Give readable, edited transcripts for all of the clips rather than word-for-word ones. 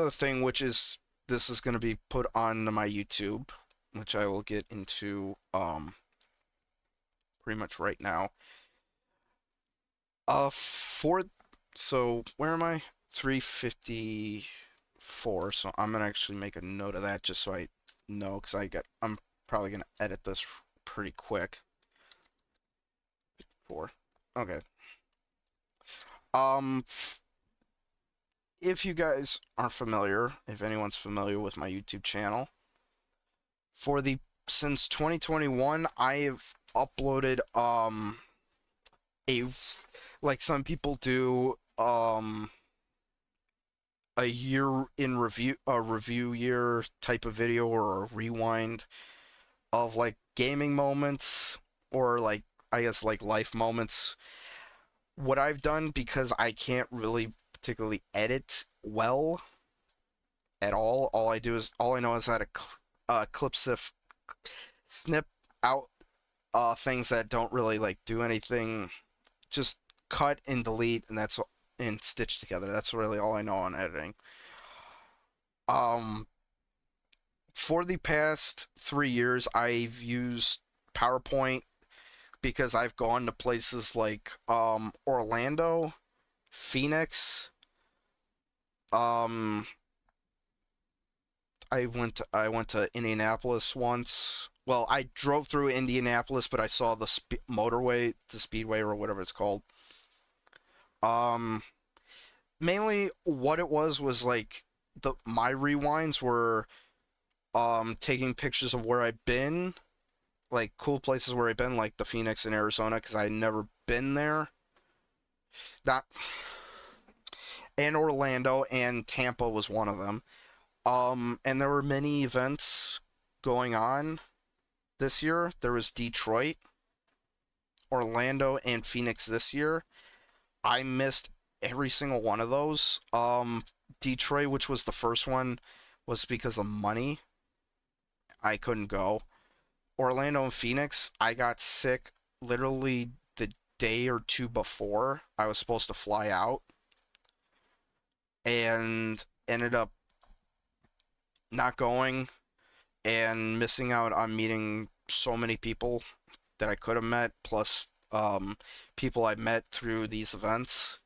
Other thing, which is this is going to be put on my YouTube, which I will get into pretty much right now. For so where am I? 354. So I'm gonna actually make a note of that just so I know, because I'm probably gonna edit this pretty quick. 4. Okay. Um, if you guys aren't familiar, if anyone's familiar with my YouTube channel, for the since 2021, I have uploaded a like some people do a year in review, a review year type of video, or a rewind of like gaming moments, or like, I guess, like life moments. What I've done, because I can't really particularly edit well at all I do is, all I know is how to clip snip out things that don't really like do anything, just cut and delete, and and stitch together. That's really all I know on editing. Um, for the past 3 years, I've used PowerPoint because I've gone to places like Orlando, Phoenix. Um, I went to Indianapolis once. Well, I drove through Indianapolis, but I saw the motorway, the speedway, or whatever it's called. Um, Mainly what it was like, the my rewinds were taking pictures of where I've been, like cool places where I've been, like the Phoenix in Arizona, because I'd never been there. Not And Orlando and Tampa was one of them. And there were many events going on this year. There was Detroit, Orlando, and Phoenix this year. I missed every single one of those. Detroit, which was the first one, was because of money. I couldn't go. Orlando and Phoenix, I got sick literally the day or two before I was supposed to fly out, and ended up not going and missing out on meeting so many people that I could have met, plus people I met through these events.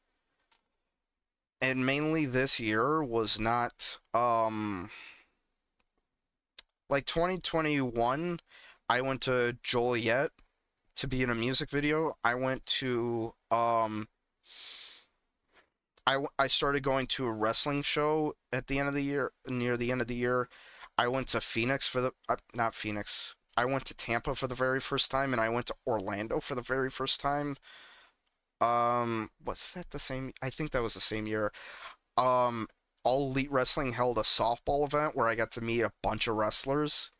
And mainly this year was not like 2021. I went to Joliet to be in a music video. I started going to a wrestling show at the end of the year, near the end of the year. I went to Phoenix for the not Phoenix. I went to Tampa for the very first time, and I went to Orlando for the very first time. Was that the same? I think that was the same year. Um, All Elite Wrestling held a softball event where I got to meet a bunch of wrestlers.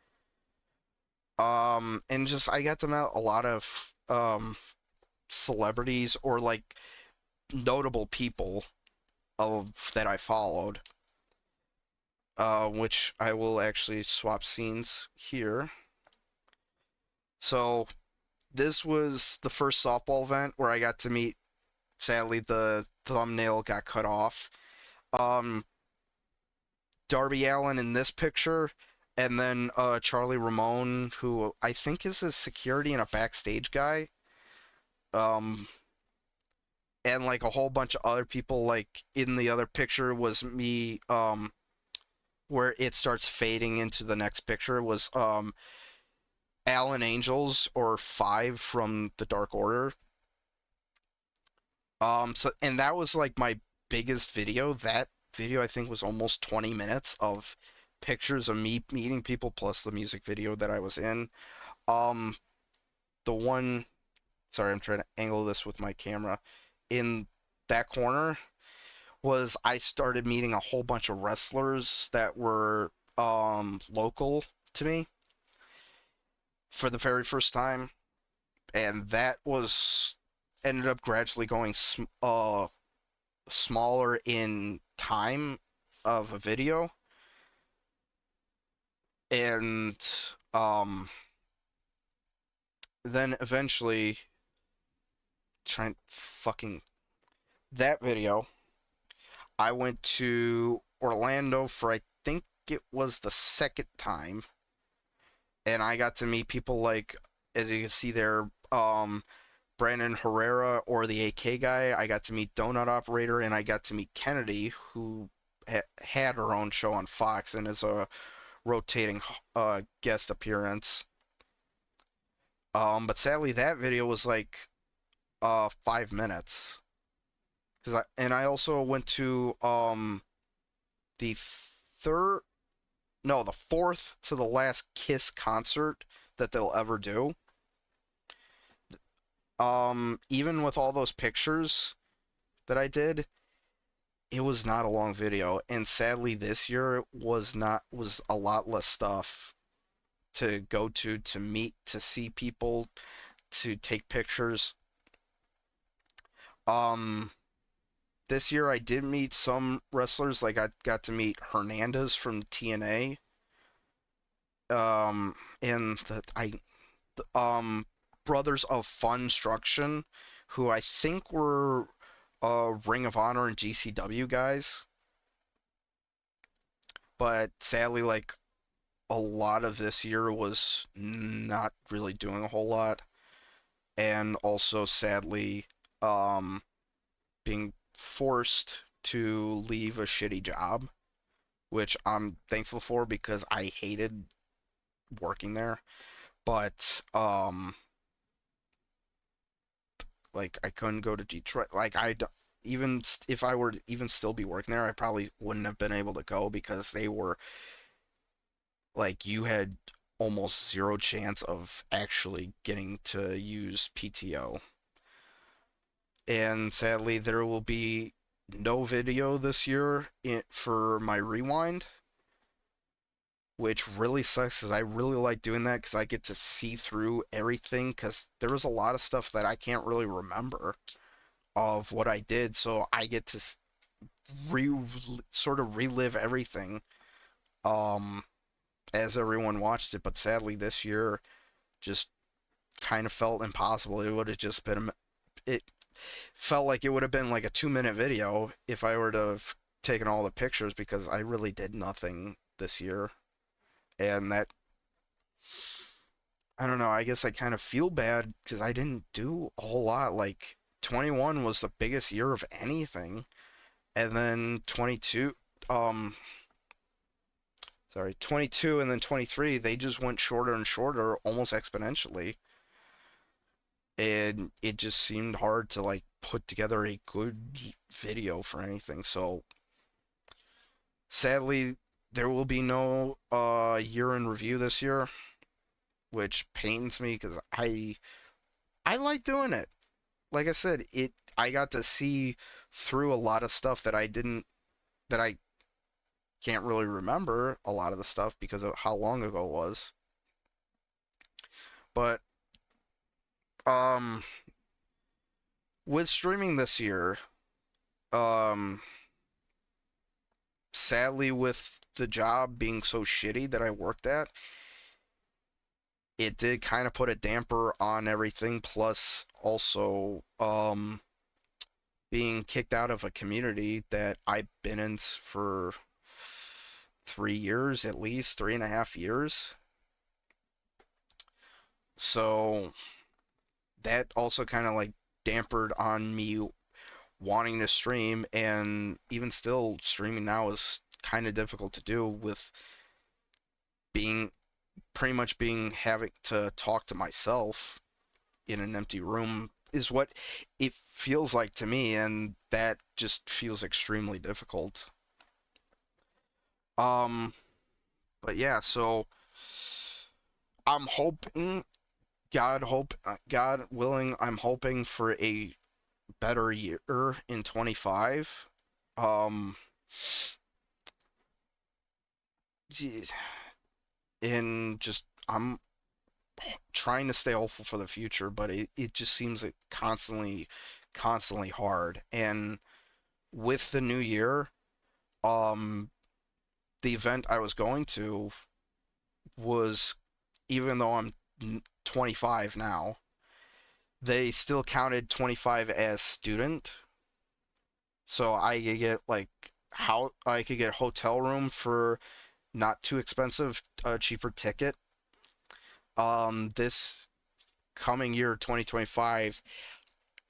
And just I got to meet a lot of celebrities, or like notable people of that I followed. Which I will actually swap scenes here. So this was the first softball event where I got to meet. Sadly, the thumbnail got cut off. Um, Darby Allin in this picture, and then Charlie Ramone, who I think is a security and a backstage guy. Um, and like a whole bunch of other people, like in the other picture was me. Where it starts fading into the next picture was Alan Angels, or Five from the Dark Order. And that was like my biggest video. That video, I think, was almost 20 minutes of pictures of me meeting people, plus the music video that I was in. Um, the one, sorry, I'm trying to angle this with my camera. In that corner was I started meeting a whole bunch of wrestlers that were local to me for the very first time, and that was ended up gradually going smaller in time of a video, and um then eventually trying fucking that video, I went to Orlando for I think it was the second time, and I got to meet people like, as you can see there, Brandon Herrera or the AK guy. I got to meet Donut Operator, and I got to meet Kennedy, who had her own show on Fox and is a rotating guest appearance. But sadly, that video was like 5 minutes. I also went to the third, no, the fourth to the last Kiss concert that they'll ever do. Even with all those pictures that I did, it was not a long video, and sadly this year was a lot less stuff to go to meet, to see people, to take pictures. Um, this year I did meet some wrestlers, like I got to meet Hernandez from TNA. And the Brothers of Funstruction, who I think were Ring of Honor and GCW guys. But sadly, like a lot of this year was not really doing a whole lot, and also sadly, um, being forced to leave a shitty job, which I'm thankful for because I hated working there. But like I couldn't go to Detroit. Like even if I were to even still be working there, I probably wouldn't have been able to go because they were like, you had almost zero chance of actually getting to use PTO. And sadly, there will be no video this year for my rewind, which really sucks because I really like doing that because I get to see through everything because there was a lot of stuff that I can't really remember of what I did, so I get to re sort of relive everything um as everyone watched it. But sadly, this year just kind of felt impossible. It would have just been, it felt like it would have been like a 2 minute video if I were to have taken all the pictures because I really did nothing this year. And that, I don't know, I guess I kind of feel bad because I didn't do a whole lot. Like 21 was the biggest year of anything. And then 22, um, sorry, 22 and then 23, they just went shorter and shorter almost exponentially. And it just seemed hard to like put together a good video for anything. So sadly, there will be no year in review this year, which pains me because I like doing it. Like I said, it I got to see through a lot of stuff that I can't really remember a lot of the stuff because of how long ago it was. But um with streaming this year, um sadly with the job being so shitty that I worked at, it did kind of put a damper on everything. Plus, also, being kicked out of a community that I've been in for 3 years, at least 3.5 years. So that also kind of like dampered on me wanting to stream, and even still, streaming now is kind of difficult to do with being pretty much being having to talk to myself in an empty room is what it feels like to me, and that just feels extremely difficult. Um, but yeah, so I'm hoping, God willing, I'm hoping for a better year in 25. Um, geez, and just I'm trying to stay hopeful for the future, but it just seems like constantly hard. And with the new year, um, the event I was going to was, even though I'm 25 now, they still counted 25 as student. So I get like how I could get a hotel room for not too expensive, a cheaper ticket. This coming year, 2025,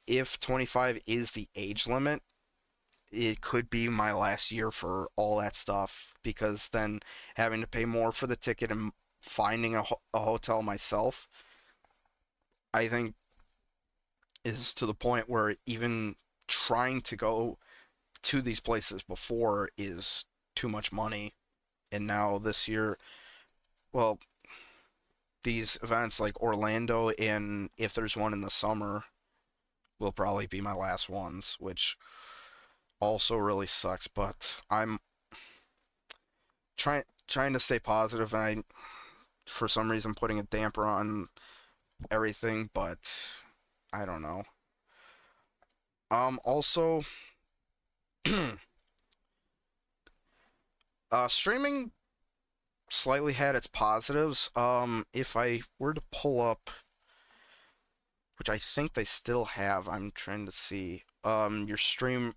if 25 is the age limit, it could be my last year for all that stuff because then having to pay more for the ticket and finding a hotel myself, I think is to the point where even trying to go to these places before is too much money. And now this year, well, these events like Orlando and if there's one in the summer will probably be my last ones, which also really sucks. But I'm trying to stay positive, and I for some reason putting a damper on everything, but I don't know. Also, streaming slightly had its positives. If I were to pull up, which I think they still have, I'm trying to see, your stream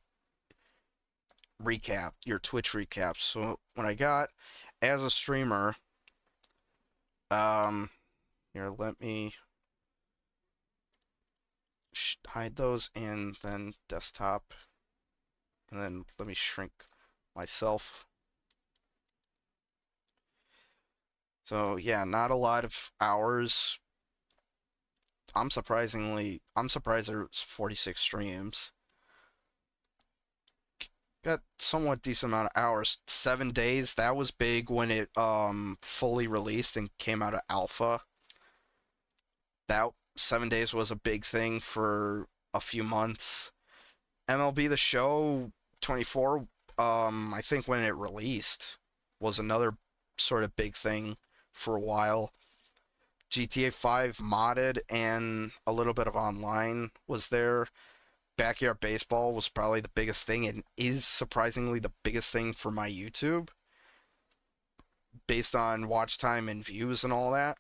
recap, your Twitch recap. So when I got as a streamer, um, here, let me hide those and then desktop, and then let me shrink myself. So yeah, not a lot of hours. I'm surprised there's 46 streams. Got somewhat decent amount of hours. 7 days. That was big when it fully released and came out of alpha. That 7 days was a big thing for a few months. MLB The Show 24. I think when it released was another sort of big thing for a while. GTA 5 modded and a little bit of online was there. Backyard Baseball was probably the biggest thing and is surprisingly the biggest thing for my YouTube based on watch time and views and all that.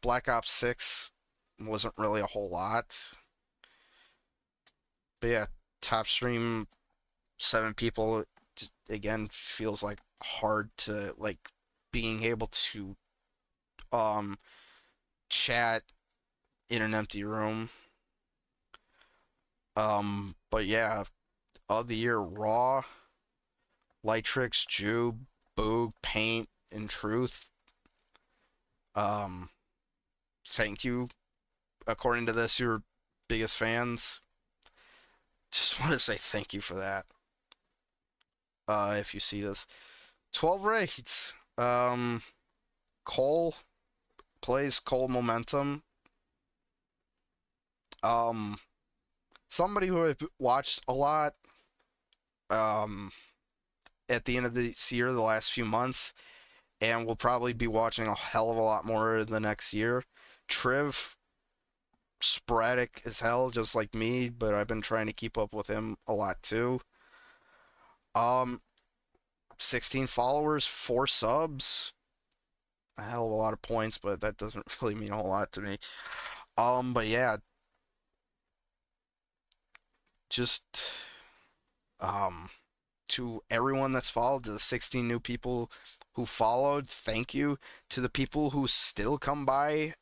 Black Ops 6 wasn't really a whole lot. But yeah, top stream 7 people just, again feels like hard to like being able to um chat in an empty room. But yeah, of the year, Raw, Lightrix, Jube, Boog, Paint, and Truth. Um, Thank you. According to this, your biggest fans. Just want to say thank you for that. If you see this, 12 raids. Cole plays Cole Momentum. Um, Somebody who I've watched a lot. Um, at the end of this year, the last few months, and we'll probably be watching a hell of a lot more the next year. Triv, sporadic as hell, just like me, but I've been trying to keep up with him a lot too. Um, 16 followers, 4 subs, a hell of a lot of points, but that doesn't really mean a whole lot to me. But yeah, just um, to everyone that's followed, to the 16 new people who followed, thank you. To the people who still come by,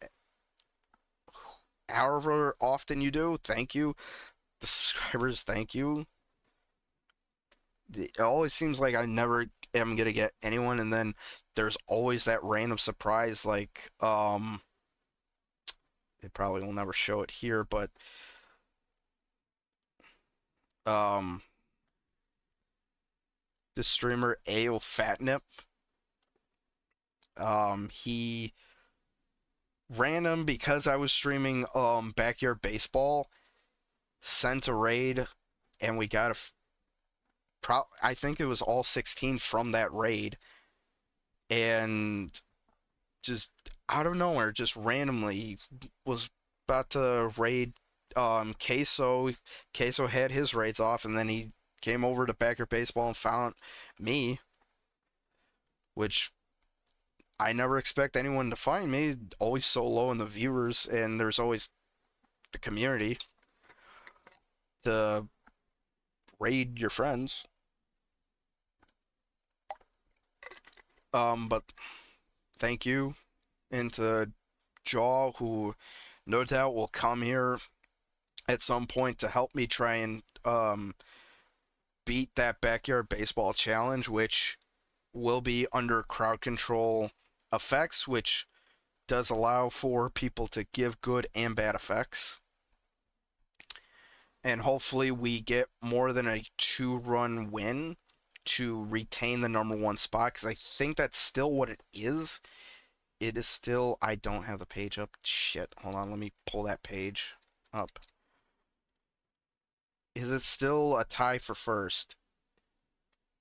however often you do, thank you. The subscribers, thank you. It always seems like I never am gonna get anyone, and then there's always that random surprise, like they probably will never show it here, but um, the streamer AO Fatnip, he random because I was streaming Backyard Baseball, sent a raid, and we got I think it was all 16 from that raid, and just out of nowhere, just randomly was about to raid Queso. Queso had his raids off, and then he came over to Backer Baseball and found me, which I never expect anyone to find me. Always so low in the viewers, and there's always the community. The raid your friends. But thank you, and to Jaw, who no doubt will come here at some point to help me try and beat that backyard baseball challenge, which will be under crowd control effects, which does allow for people to give good and bad effects. And hopefully we get more than a 2-run win to retain the number one spot, because I think that's still what it is. It is still, I don't have the page up. Shit, hold on, let me pull that page up. Is it still a tie for first?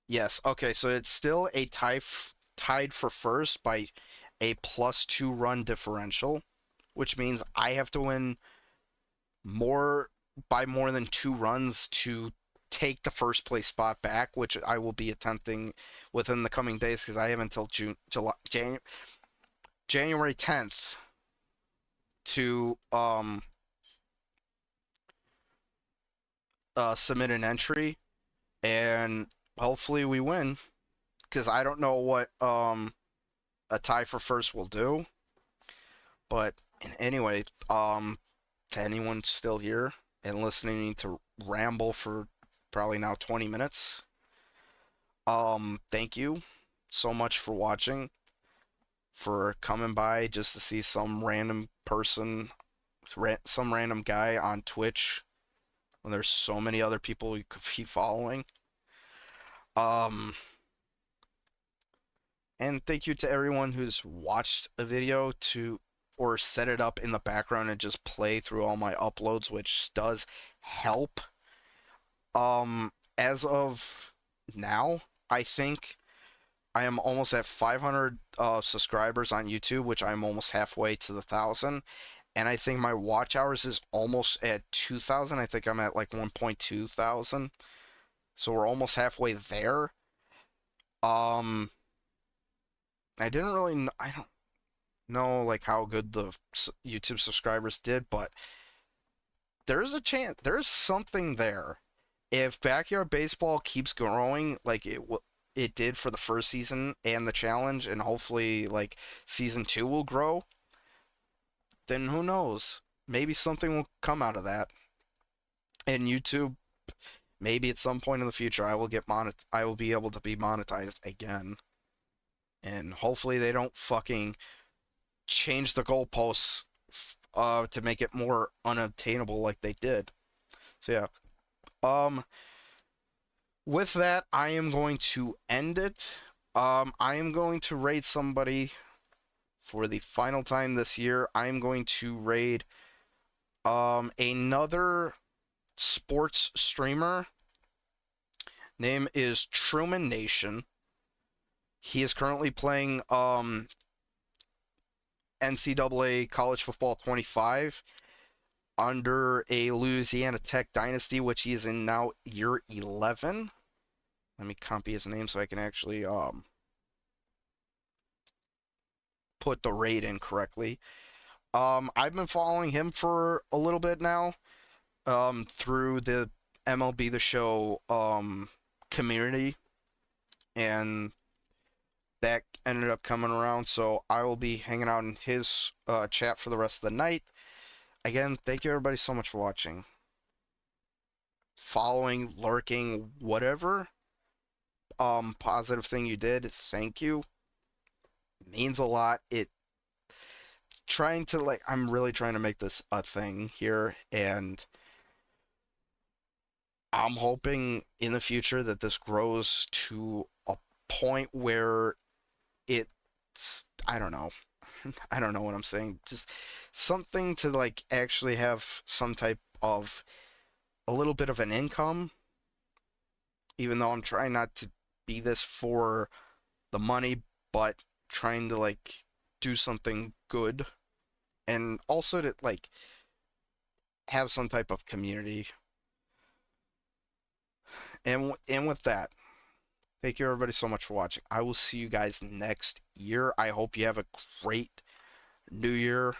Yes, okay, so it's still a tied for first by a +2 run differential, which means I have to win more by more than 2 runs to take the first place spot back, which I will be attempting within the coming days, because I have until January 10th to submit an entry, and hopefully we win, because I don't know what a tie for first will do. But anyway, to anyone still here and listening to ramble for probably now 20 minutes, thank you so much for watching, for coming by just to see some random person, some random guy on Twitch when there's so many other people you could be following. Um, and thank you to everyone who's watched a video to or set it up in the background and just play through all my uploads, which does help. As of now, I think I am almost at 500 subscribers on YouTube, which I'm almost halfway to the 1,000. And I think my watch hours is almost at 2,000. I think I'm at like 1.2 thousand. So we're almost halfway there. Um, I didn't really, I don't know like how good the YouTube subscribers did, but there's a chance, there's something there. If backyard baseball keeps growing like it did for the first season and the challenge, and hopefully like season 2 will grow, then who knows? Maybe something will come out of that. And YouTube, maybe at some point in the future, I will be able to be monetized again. And hopefully they don't fucking change the goalposts to make it more unobtainable like they did. So yeah. With that, I am going to end it. I am going to raid somebody for the final time this year. I am going to raid another sports streamer. Name is Truman Nation. He is currently playing NCAA College Football 25 under a Louisiana Tech dynasty, which he is in now year 11. Let me copy his name so I can actually put the raid in correctly. I've been following him for a little bit now, through the MLB The Show community, and that ended up coming around. So I will be hanging out in his chat for the rest of the night. Again, thank you everybody so much for watching, following, lurking, whatever positive thing you did. Thank you. It means a lot. I'm really trying to make this a thing here, and I'm hoping in the future that this grows to a point where I don't know. I don't know what I'm saying. Just something to like actually have some type of a little bit of an income, even though I'm trying not to be this for the money, but trying to like do something good, and also to like have some type of community. And with that, thank you everybody so much for watching. I will see you guys next year. I hope you have a great new year.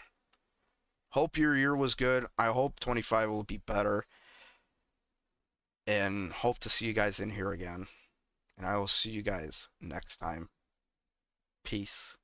Hope your year was good. I hope 25 will be better. and hope to see you guys in here again. And I will see you guys next time. Peace.